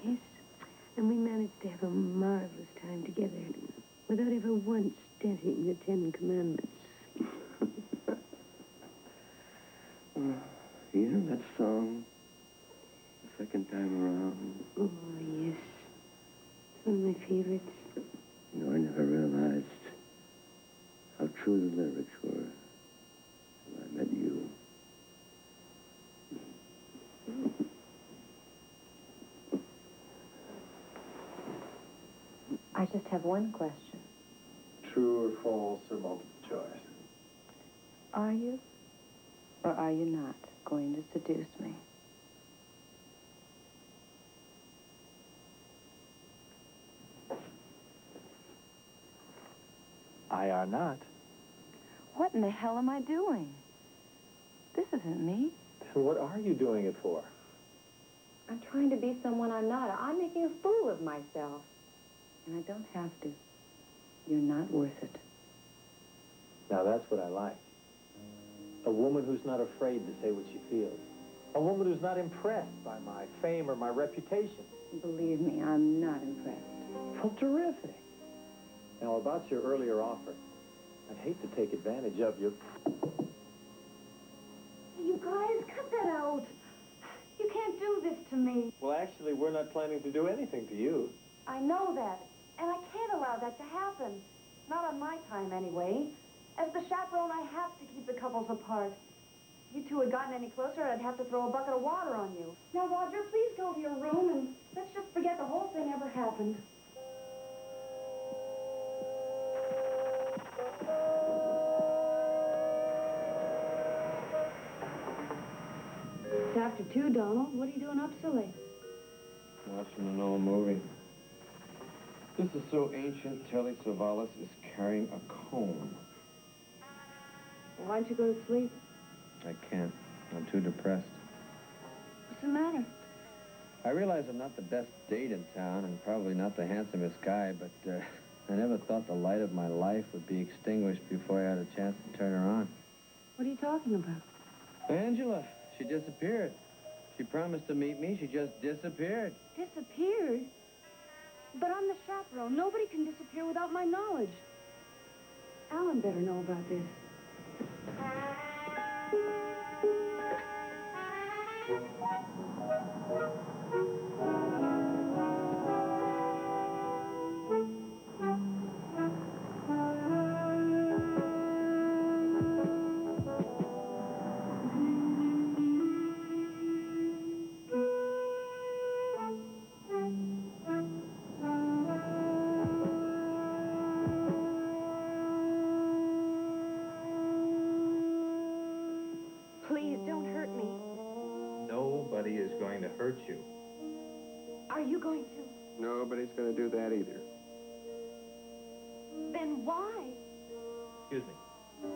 Yes, and we managed to have a marvelous time together without ever once denting the 10 Commandments. You know that song, the second time around? Oh, yes. It's one of my favorites. You know, I never realized how true the lyrics were when I met you. I just have one question. True or false or multiple choice? Are you or are you not going to seduce me? I are not. What in the hell am I doing? This isn't me. Then what are you doing it for? I'm trying to be someone I'm not. I'm making a fool of myself. And I don't have to. You're not worth it. Now that's what I like. A woman who's not afraid to say what she feels. A woman who's not impressed by my fame or my reputation. Believe me, I'm not impressed. Well, terrific. Now, about your earlier offer, I'd hate to take advantage of you. You guys, cut that out. You can't do this to me. Well, actually, we're not planning to do anything to you. I know that, and I can't allow that to happen. Not on my time, anyway. As the chaperone, I have to keep the couples apart. If you two had gotten any closer, I'd have to throw a bucket of water on you. Now, Roger, please go to your room, and let's just forget the whole thing ever happened. It's after 2, Donald. What are you doing up so late? Watching an old movie. This is so ancient, Telly Savalas is carrying a comb. Why don't you go to sleep? I can't. I'm too depressed. What's the matter? I realize I'm not the best date in town and probably not the handsomest guy, but I never thought the light of my life would be extinguished before I had a chance to turn her on. What are you talking about? Angela, she disappeared. She promised to meet me. She just disappeared. Disappeared? But I'm the chaperone. Nobody can disappear without my knowledge. Alan better know about this. Please, don't hurt me. Nobody is going to hurt you. Are you going to? Nobody's going to do that either. Then why? Excuse me.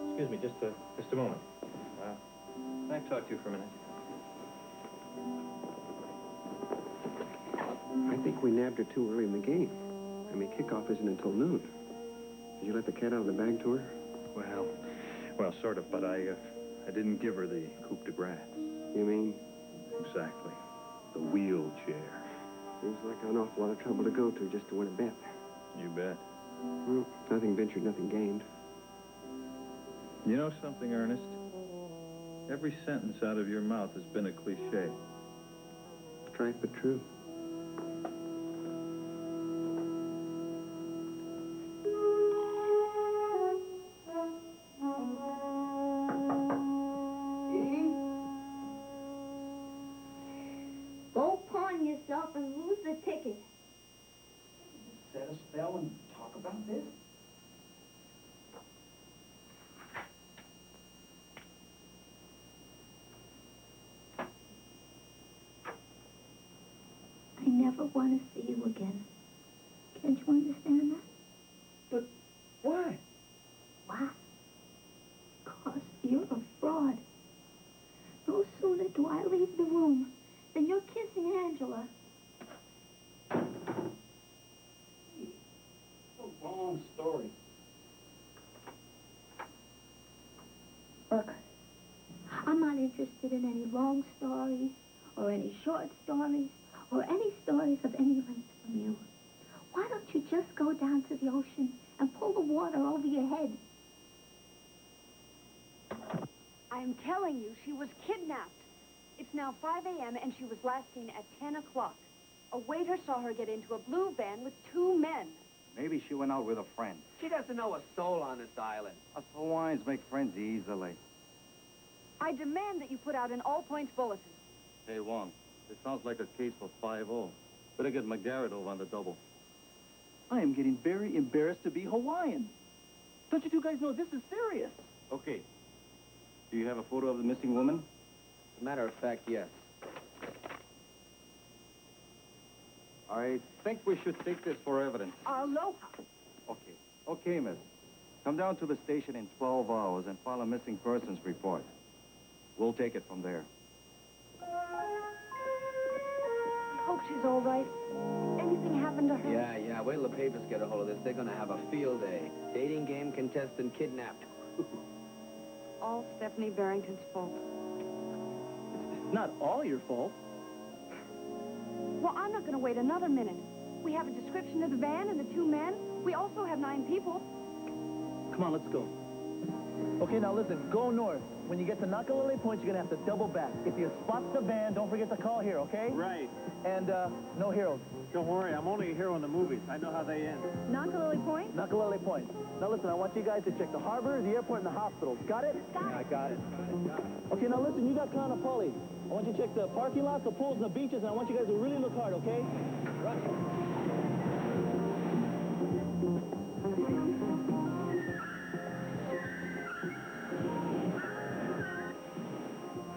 Excuse me, just a moment. Can I talk to you for a minute? I think we nabbed her too early in the game. I mean, kickoff isn't until noon. Did you let the cat out of the bag to her? Well, sort of, but I didn't give her the coup de grace. You mean? Exactly. The wheelchair. Seems like an awful lot of trouble to go to just to win a bet. You bet. Well, nothing ventured, nothing gained. You know something, Ernest? Every sentence out of your mouth has been a cliché. Trite but true. Go pawn yourself and lose the ticket. Set a spell and talk about this? I never want to see you again. Can't you understand that? But why? Why? Because you're a fraud. No sooner do I leave the room than you're kissing Angela. A long story. Look, I'm not interested in any long stories or any short stories or any stories of any telling you, she was kidnapped. It's now 5 a.m. and she was last seen at 10 o'clock. A waiter saw her get into a blue van with 2 men. Maybe she went out with a friend. She doesn't know a soul on this island. Us Hawaiians make friends easily. I demand that you put out an all-points bulletin. Hey, Wong, it sounds like a case for 5-0. Better get McGarrett over on the double. I am getting very embarrassed to be Hawaiian. Don't you two guys know this is serious? Okay. Do you have a photo of the missing woman? As a matter of fact, yes. I think we should take this for evidence. Aloha. Okay. Okay, miss. Come down to the station in 12 hours and file a missing persons report. We'll take it from there. I hope she's all right. Anything happened to her? Yeah. Wait till the papers get a hold of this. They're gonna have a field day. Dating game contestant kidnapped. All Stephanie Barrington's fault. It's not all your fault. Well, I'm not going to wait another minute. We have a description of the van and the 2 men. We also have 9 people. Come on, let's go. Okay, now listen, go north. When you get to Nakalele Point, you're going to have to double back. If you spot the van, don't forget to call here, okay? Right. And, no heroes. Don't worry, I'm only a hero in the movies. I know how they end. Nakalili Point? Nakalele Point. Now listen, I want you guys to check the harbor, the airport, and the hospitals. Got it? I got it. Okay, now listen, you got Conn and Polly. I want you to check the parking lots, the pools, and the beaches, and I want you guys to really look hard, okay? Roger.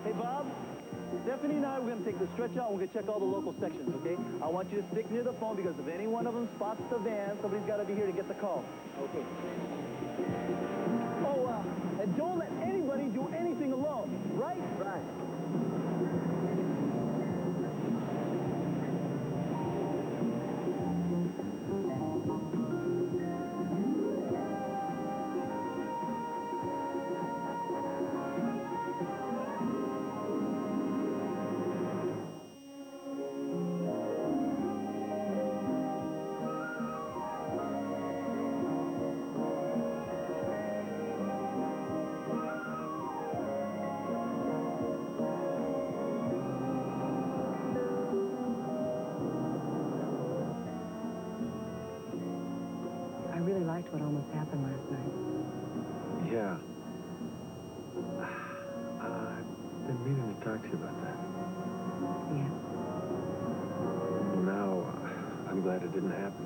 Hey, Bob. Stephanie and I, we're going to take the stretch out and we're going to check all the local sections, okay? I want you to stick near the phone because if any one of them spots the van, somebody's got to be here to get the call. Okay. Oh, and don't let anybody do anything alone, right? Right. I really liked what almost happened last night. Yeah. I've been meaning to talk to you about that. Yeah. Well, now, I'm glad it didn't happen.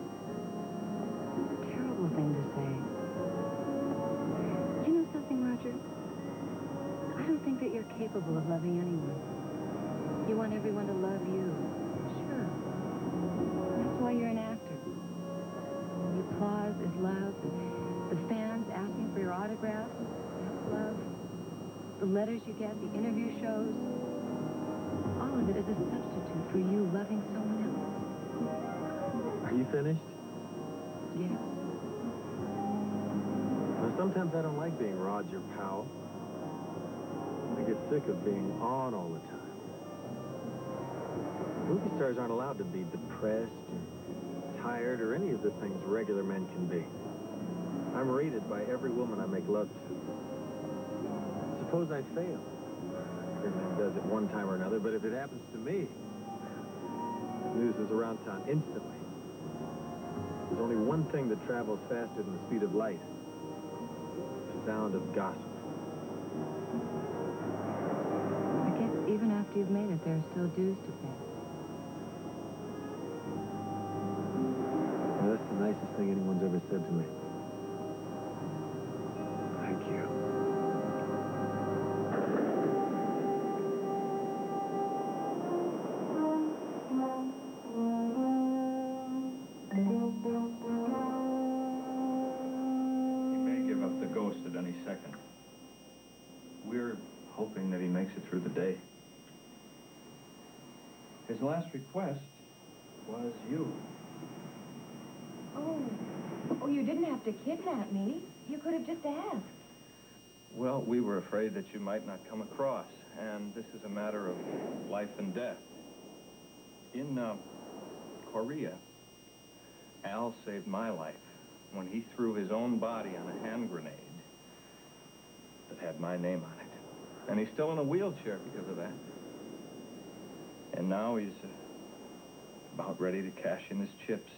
Terrible thing to say. You know something, Roger? I don't think that you're capable of loving anyone. You want everyone to love you. Sure. That's why you're an actor. The applause is love. The fans asking for your autographs, that's love. The letters you get, the interview shows, all of it is a substitute for you loving someone else. Are you finished? Yes. Well, sometimes I don't like being Roger Powell. I get sick of being on all the time. Movie stars aren't allowed to be depressed or tired or any of the things regular men can be. I'm rated by every woman I make love to. Suppose I fail. Every man does it one time or another, but if it happens to me, news is around town instantly. There's only one thing that travels faster than the speed of light. The sound of gossip. I guess even after you've made it, there are still dues to pay. Well, that's the nicest thing anyone's ever said to me. Thank you. He may give up the ghost at any second. We're hoping that he makes it through the day. His last request was you. Oh, you didn't have to kidnap me. You could have just asked. Well, we were afraid that you might not come across, and this is a matter of life and death. In Korea, Al saved my life when he threw his own body on a hand grenade that had my name on it. And he's still in a wheelchair because of that. And now he's about ready to cash in his chips.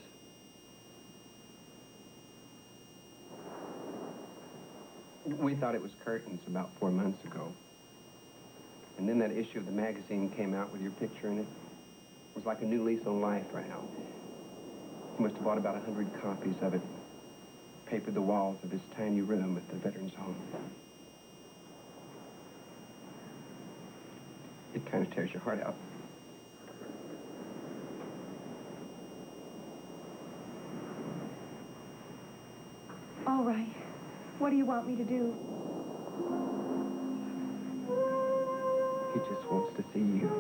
We thought it was curtains about 4 months ago. And then that issue of the magazine came out with your picture in it. It was like a new lease on life right now. He must have bought about 100 copies of it, papered the walls of his tiny room at the veterans home. It kind of tears your heart out. All right. What do you want me to do? He just wants to see you.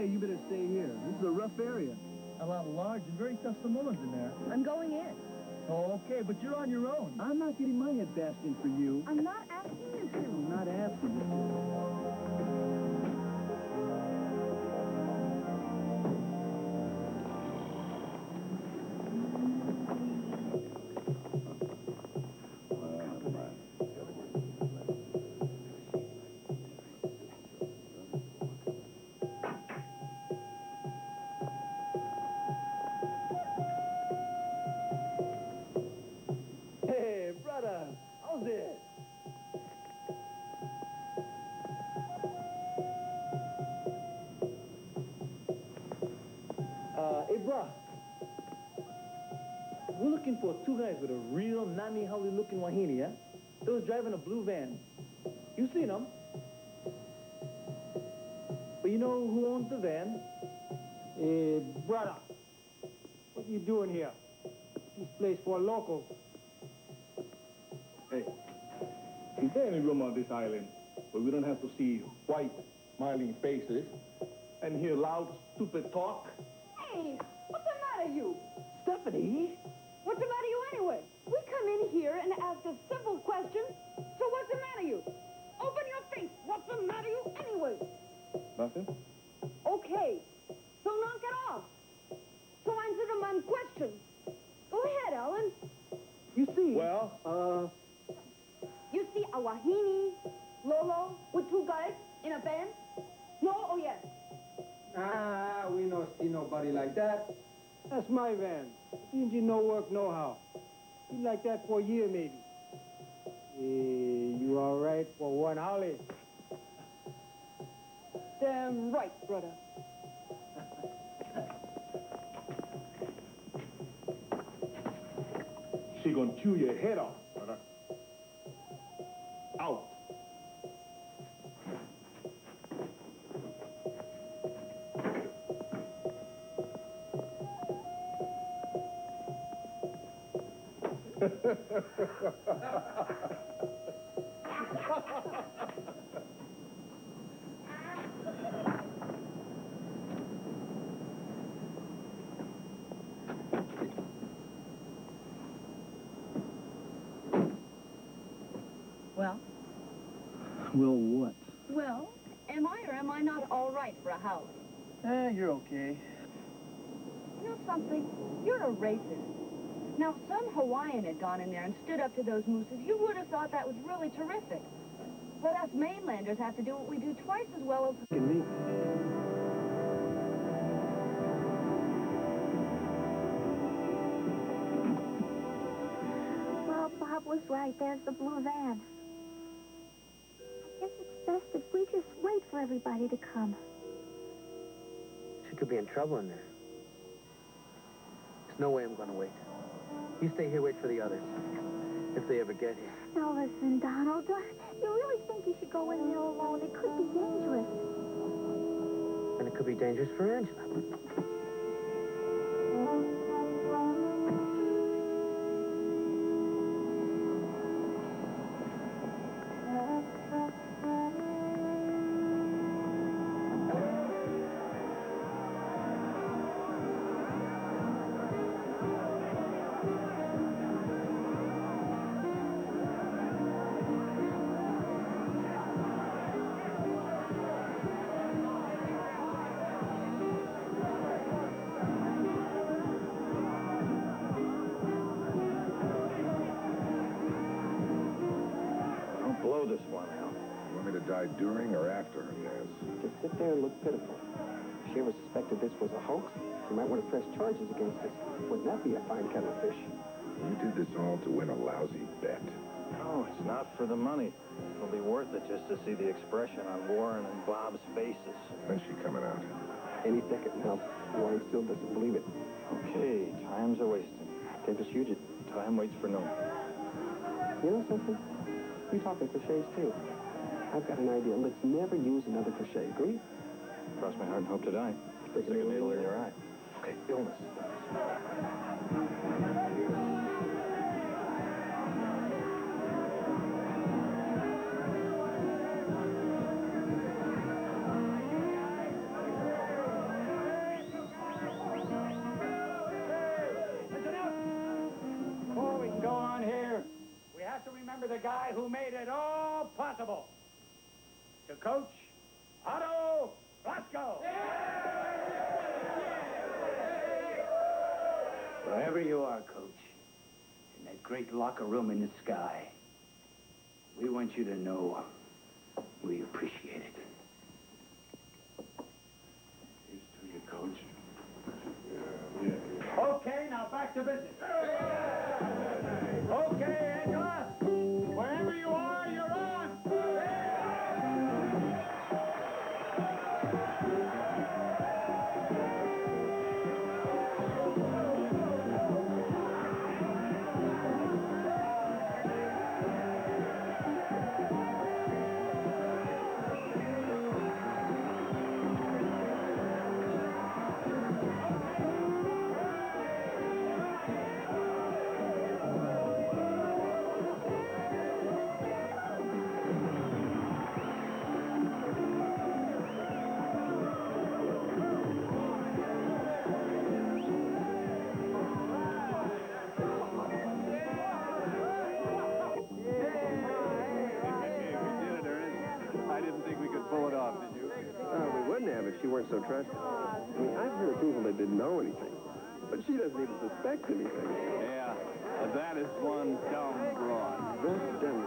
You better stay here. This is a rough area. A lot of large and very tough Samoans in there. I'm going in. Oh, okay, but you're on your own. I'm not getting my head bashed in for you. I'm not asking you to. I'm not asking you to. Hey, brother, how's it? Hey, bro. We're looking for two guys with a real Nani-Howley looking wahini, yeah? They was driving a blue van. You seen them? But you know who owns the van? Hey, brother, what you doing here? This place for locals. Hey, is there any room on this island where we don't have to see white, smiling faces and hear loud, stupid talk? Hey, what's the matter, you? Stephanie? What's the matter, you, anyway? We come in here and ask a simple question. So what's the matter, you? Open your face. What's the matter, you, anyway? Nothing? Okay, so knock it off. So answer the man's question. Go ahead, Alan. You see? Well, You see a wahini, Lolo, with two guys in a van? No or yes? Ah, we don't see nobody like that. That's my van. The engine no work, no how. Been like that for a year, maybe. You all right for one howley? Damn right, brother. she gonna chew your head off, brother. Out. Well? Well, what? Well, am I or am I not all right for a house? You're okay. You know something? You're a racist. Now, if some Hawaiian had gone in there and stood up to those mooses, you would have thought that was really terrific. But us mainlanders have to do what we do twice as well as... Look at me. Well, Bob was right. There's the blue van. I guess it's best if we just wait for everybody to come. She could be in trouble in there. There's no way I'm going to wait. You stay here, wait for the others. If they ever get here. Now listen, Donald, you really think you should go in there alone? It could be dangerous. And it could be dangerous for Angela. died during or after her dance? To sit there and look pitiful. If she ever suspected this was a hoax, she might want to press charges against us. Wouldn't that be a fine kettle of fish? You did this all to win a lousy bet. No, it's not for the money. It'll be worth it just to see the expression on Warren and Bob's faces. When's she coming out? Any second now. Warren still doesn't believe it. Okay, time's a wasting. Take us Fugit. Time waits for no one. You know something? We talk in cliches, too. I've got an idea. Let's never use another cliche. Agree? Cross my heart and hope to die. Stick a needle in your eye. Okay, illness. Before we can go on here, we have to remember the guy who made it all possible. To Coach Otto Roscoe. Wherever you are, Coach, in that great locker room in the sky, we want you to know we appreciate it. Here's to you, Coach. Okay, now back to business. Okay, Angela, wherever you are, you're on. We wouldn't have if she weren't so trusted. I mean, I've heard of people that didn't know anything, but she doesn't even suspect anything. Yeah, that is one dumb broad. That's dumb.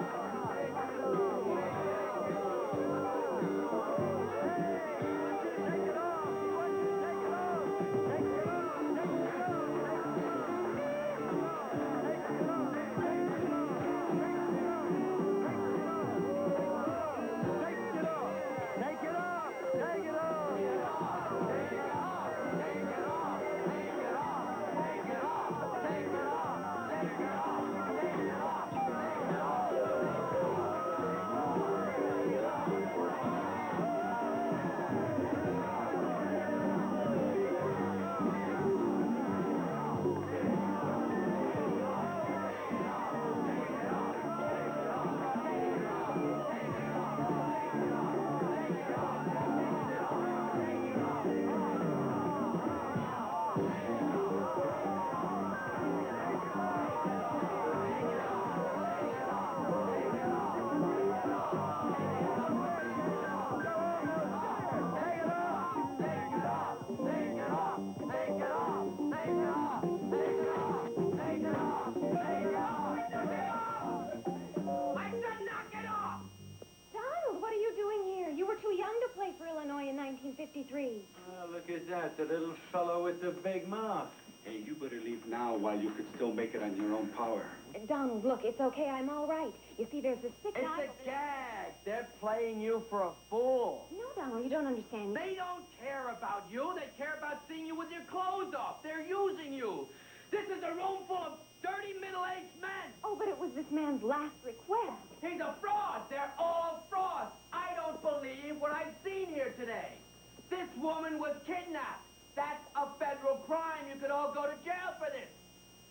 Illinois in 1953. Oh, look at that, the little fellow with the big mouth. Hey, you better leave now while you could still make it on your own power. Donald, look, it's okay. I'm all right. You see, there's a sick guy... It's a gag. They're playing you for a fool. No, Donald, you don't understand. They don't care about you. They care about seeing you with your clothes off. They're using you. This is a room full of dirty middle-aged men. Oh, but it was this man's last request. He's a fraud. They're all frauds. I don't believe what I've seen here today. This woman was kidnapped. That's a federal crime. You could all go to jail for this.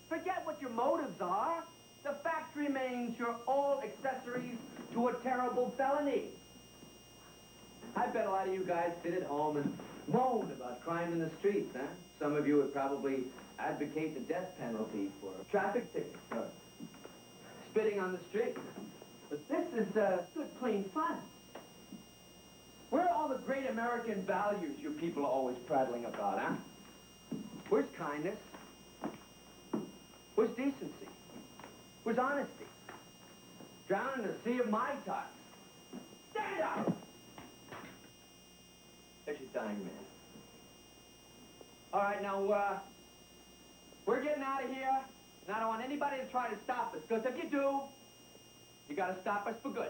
Forget what your motives are. The fact remains you're all accessories to a terrible felony. I bet a lot of you guys sit at home and moan about crime in the streets, huh? Some of you would probably advocate the death penalty for traffic tickets or spitting on the street. But this is good, clean fun. Where are all the great American values you people are always prattling about, huh? Where's kindness? Where's decency? Where's honesty? Drown in a sea of Mai Tais. Stand Stand up! There's your dying man. All right, now, we're getting out of here, and I don't want anybody to try to stop us, because if you do, you gotta stop us for good.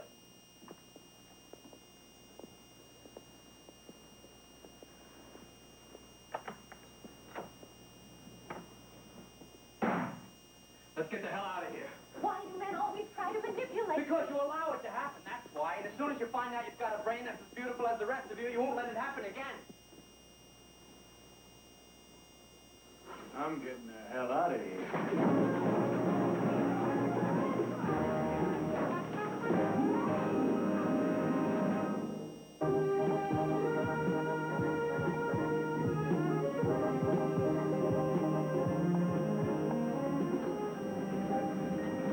Let's get the hell out of here. Why do men always try to manipulate? Because you allow it to happen, that's why. And as soon as you find out you've got a brain that's as beautiful as the rest of you, you won't let it happen again. I'm getting the hell out of here.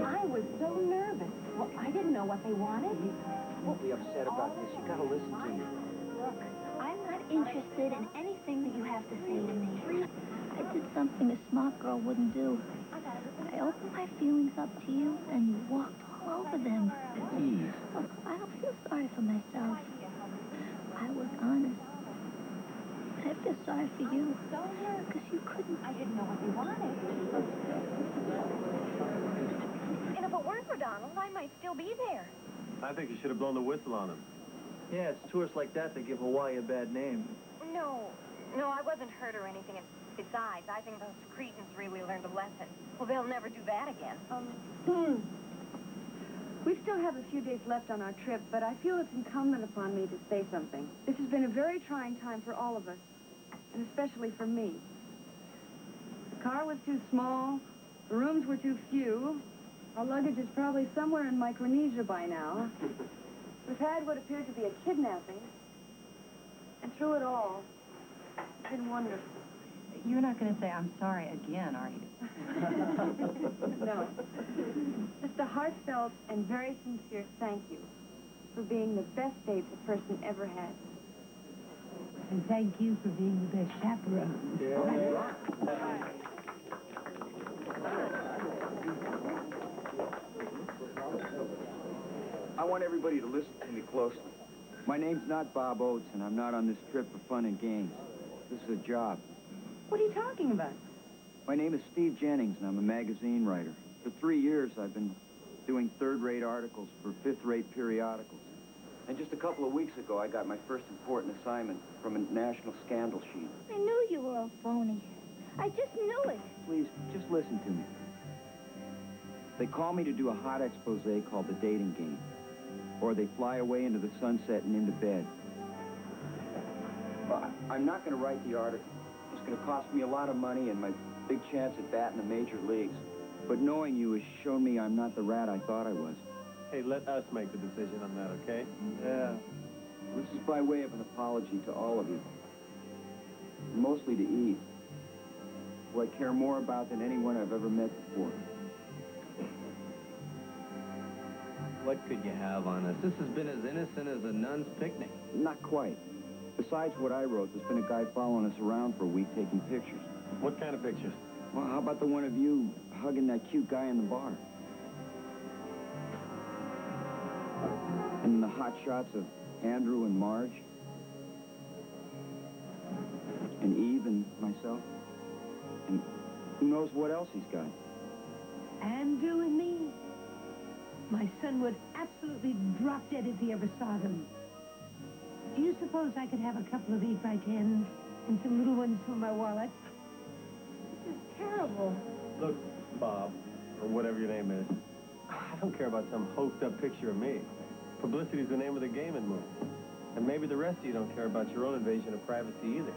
I was so nervous. Well, I didn't know what they wanted. Don't be upset about this. You gotta listen to me. Look, I'm not interested in anything that you have to say to me. I did something a smart girl wouldn't do. I opened my feelings up to you, and you walked all over them. Eve. Look, I don't feel sorry for myself. I was honest. I feel sorry for you, because you couldn't. I didn't know what they wanted. And if it weren't for Donald, I might still be there. I think you should have blown the whistle on him. Yeah, it's tourists like that that give Hawaii a bad name. No, I wasn't hurt or anything. And besides, I think those cretins really learned a lesson. Well, they'll never do that again. We still have a few days left on our trip, but I feel it's incumbent upon me to say something. This has been a very trying time for all of us, and especially for me. The car was too small, the rooms were too few, our luggage is probably somewhere in Micronesia by now. We've had what appeared to be a kidnapping, and through it all, it's been wonderful. You're not going to say I'm sorry again, are you? No. Just a heartfelt and very sincere thank you for being the best date a person ever had. And thank you for being the best chaperone. I want everybody to listen to me closely. My name's not Bob Oates, and I'm not on this trip for fun and games. This is a job. What are you talking about? My name is Steve Jennings, and I'm a magazine writer. For 3 years, I've been doing third-rate articles for fifth-rate periodicals. And just a couple of weeks ago, I got my first important assignment from a national scandal sheet. I knew you were a phony. I just knew it. Please, just listen to me. They call me to do a hot expose called The Dating Game. Or they fly away into the sunset and into bed. Well, I'm not going to write the article. It's going to cost me a lot of money and my big chance at batting the major leagues. But knowing you has shown me I'm not the rat I thought I was. Hey, let us make the decision on that, okay? Yeah. This is by way of an apology to all of you. Mostly to Eve, who I care more about than anyone I've ever met before. What could you have on us? This has been as innocent as a nun's picnic. Not quite. Besides what I wrote, there's been a guy following us around for a week taking pictures. What kind of pictures? Well, how about the one of you hugging that cute guy in the bar? And the hot shots of Andrew and Marge? And Eve and myself? And who knows what else he's got? Andrew and me. My son would absolutely drop dead if he ever saw them. Do you suppose I could have a couple of 8x10s and some little ones for my wallet? This is terrible. Look, Bob, or whatever your name is, I don't care about some hoped-up picture of me. Publicity's the name of the game in movies. And maybe the rest of you don't care about your own invasion of privacy either.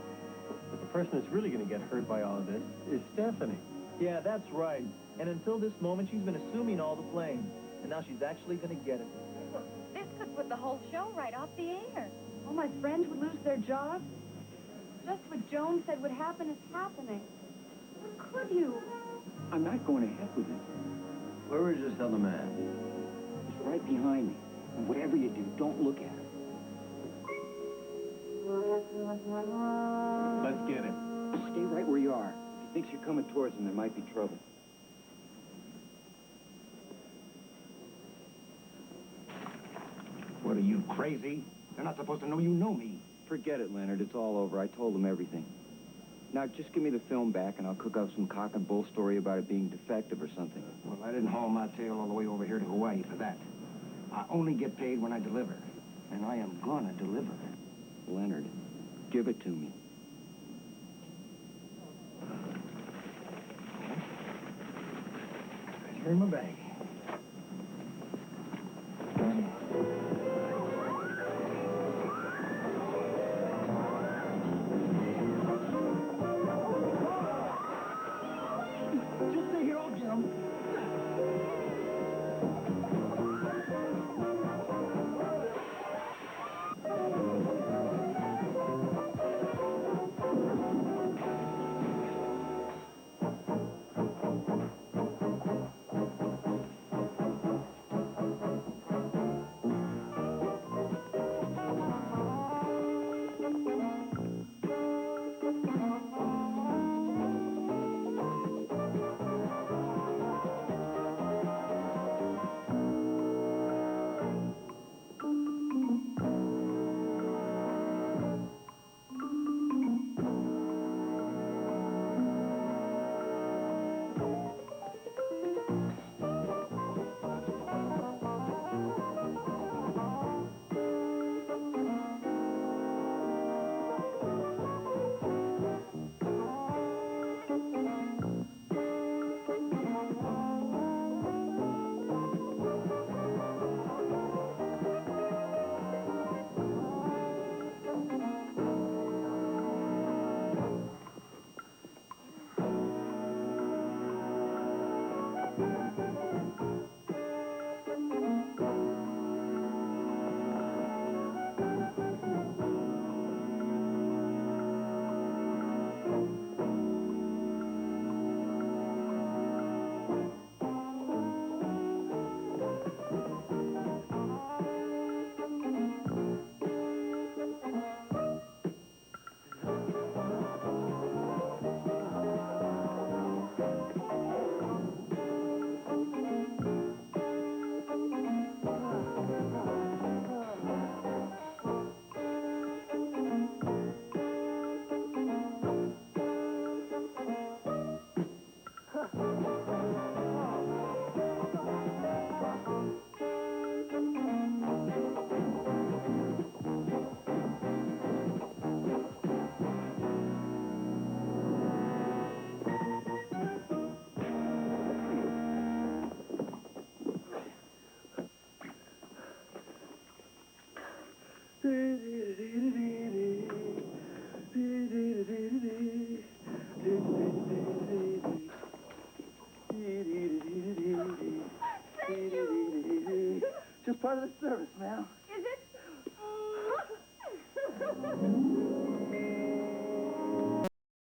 But the person that's really going to get hurt by all of this is Stephanie. Yeah, that's right. And until this moment, she's been assuming all the blame. And now she's actually going to get it. This could put the whole show right off the air. All my friends would lose their jobs. Just what Joan said would happen is happening. How could you? I'm not going ahead with this. Where is this other man? He's right behind me. And whatever you do, don't look at him. Let's get him. Stay right where you are. If he thinks you're coming towards him, there might be trouble. What are you you crazy? They're not supposed to know you know me. Forget it, Leonard. It's all over. I told them everything. Now, just give me the film back, and I'll cook up some cock and bull story about it being defective or something. Well, I didn't haul my tail all the way over here to Hawaii for that. I only get paid when I deliver. And I am gonna deliver. Leonard, give it to me. Right here in my bag. Just stay here, I'll get 'em. Just part of the service, man.